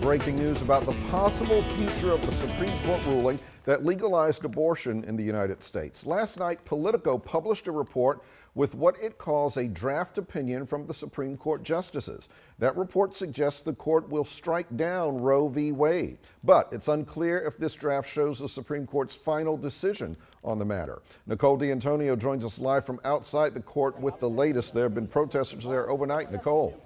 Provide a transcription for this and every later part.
Breaking news about the possible future of the Supreme Court ruling that legalized abortion in the United States. Last night, Politico published a report with what it calls a draft opinion from the Supreme Court justices. That report suggests the court will strike down Roe v. Wade, but it's unclear if this draft shows the Supreme Court's final decision on the matter. Nicole D'Antonio joins us live from outside the court with the latest. There have been protesters there overnight. Nicole.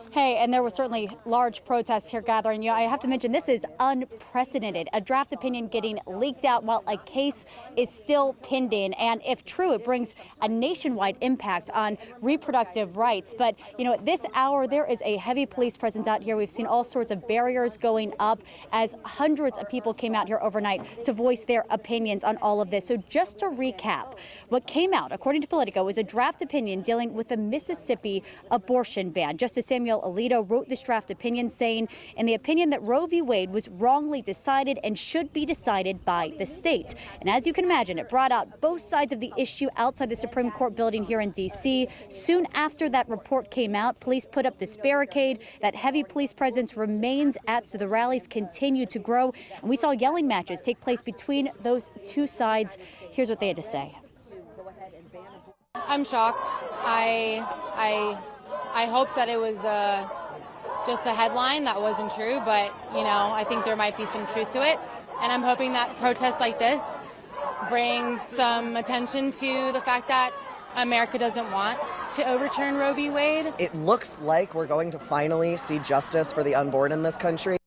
Hey, and there was certainly large protests here gathering. I have to mention this is unprecedented. A draft opinion getting leaked out while a case is still pending. And if true, it brings a nationwide impact on reproductive rights. But, at this hour, there is a heavy police presence out here. We've seen all sorts of barriers going up as hundreds of people came out here overnight to voice their opinions on all of this. So just to recap, what came out, according to Politico, was a draft opinion dealing with the Mississippi abortion ban. Justice Samuel Alito wrote this draft opinion saying in the opinion that Roe v. Wade was wrongly decided and should be decided by the state. And as you can imagine, it brought out both sides of the issue outside the Supreme Court building here in D.C. Soon after that report came out, police put up this barricade. That heavy police presence remains so the rallies continue to grow. And we saw yelling matches take place between those two sides. Here's what they had to say. I'm shocked. I hope that it was just a headline that wasn't true, but, I think there might be some truth to it. And I'm hoping that protests like this bring some attention to the fact that America doesn't want to overturn Roe v. Wade. It looks like we're going to finally see justice for the unborn in this country.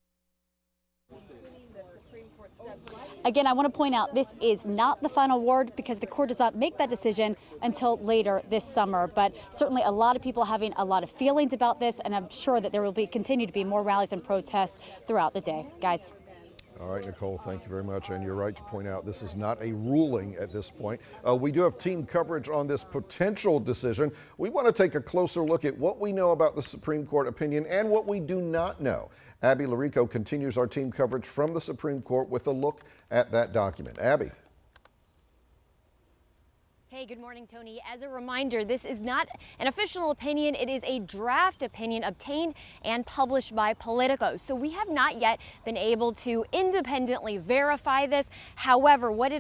Again, I want to point out this is not the final word because the court does not make that decision until later this summer. But certainly a lot of people having a lot of feelings about this, and I'm sure that there will continue to be more rallies and protests throughout the day. Guys. All right, Nicole, thank you very much. And you're right to point out this is not a ruling at this point. We do have team coverage on this potential decision. We want to take a closer look at what we know about the Supreme Court opinion and what we do not know. Abby Larico continues our team coverage from the Supreme Court with a look at that document. Abby. Hey, good morning, Tony. As a reminder, this is not an official opinion. It is a draft opinion obtained and published by Politico. So we have not yet been able to independently verify this. However, what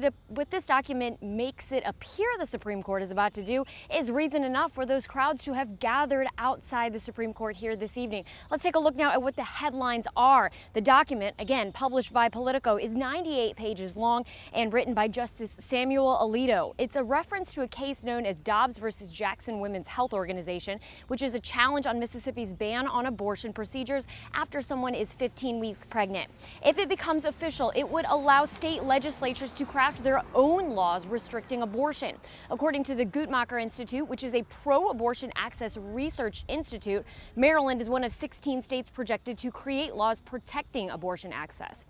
this document makes it appear the Supreme Court is about to do is reason enough for those crowds to have gathered outside the Supreme Court here this evening. Let's take a look now at what the headlines are. The document, again, published by Politico, is 98 pages long and written by Justice Samuel Alito. It's a reference to a case known as Dobbs versus Jackson Women's Health Organization, which is a challenge on Mississippi's ban on abortion procedures after someone is 15 weeks pregnant. If it becomes official, it would allow state legislatures to craft their own laws restricting abortion. According to the Guttmacher Institute, which is a pro-abortion access research institute, Maryland is one of 16 states projected to create laws protecting abortion access.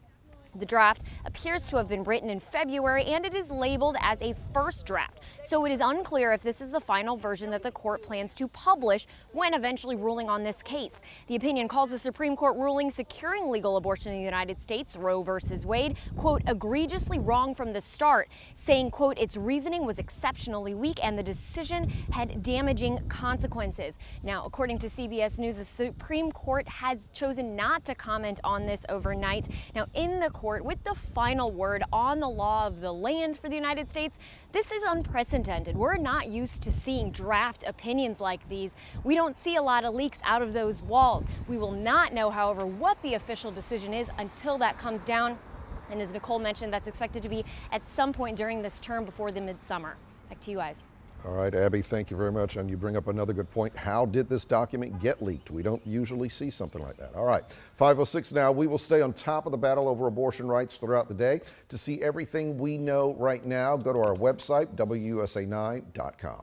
The draft appears to have been written in February, and it is labeled as a first draft. So it is unclear if this is the final version that the court plans to publish when eventually ruling on this case. The opinion calls the Supreme Court ruling securing legal abortion in the United States, Roe versus Wade, quote, egregiously wrong from the start, saying, quote, its reasoning was exceptionally weak and the decision had damaging consequences. Now, according to CBS News, the Supreme Court has chosen not to comment on this overnight. Now, in the court with the final word on the law of the land for the United States, this is unprecedented. We're not used to seeing draft opinions like these. We don't see a lot of leaks out of those walls. We will not know, however, what the official decision is until that comes down. And as Nicole mentioned, that's expected to be at some point during this term before the midsummer. Back to you guys. All right, Abby, thank you very much. And you bring up another good point. How did this document get leaked? We don't usually see something like that. All right, 5:06 now. We will stay on top of the battle over abortion rights throughout the day. To see everything we know right now, go to our website, WUSA9.com.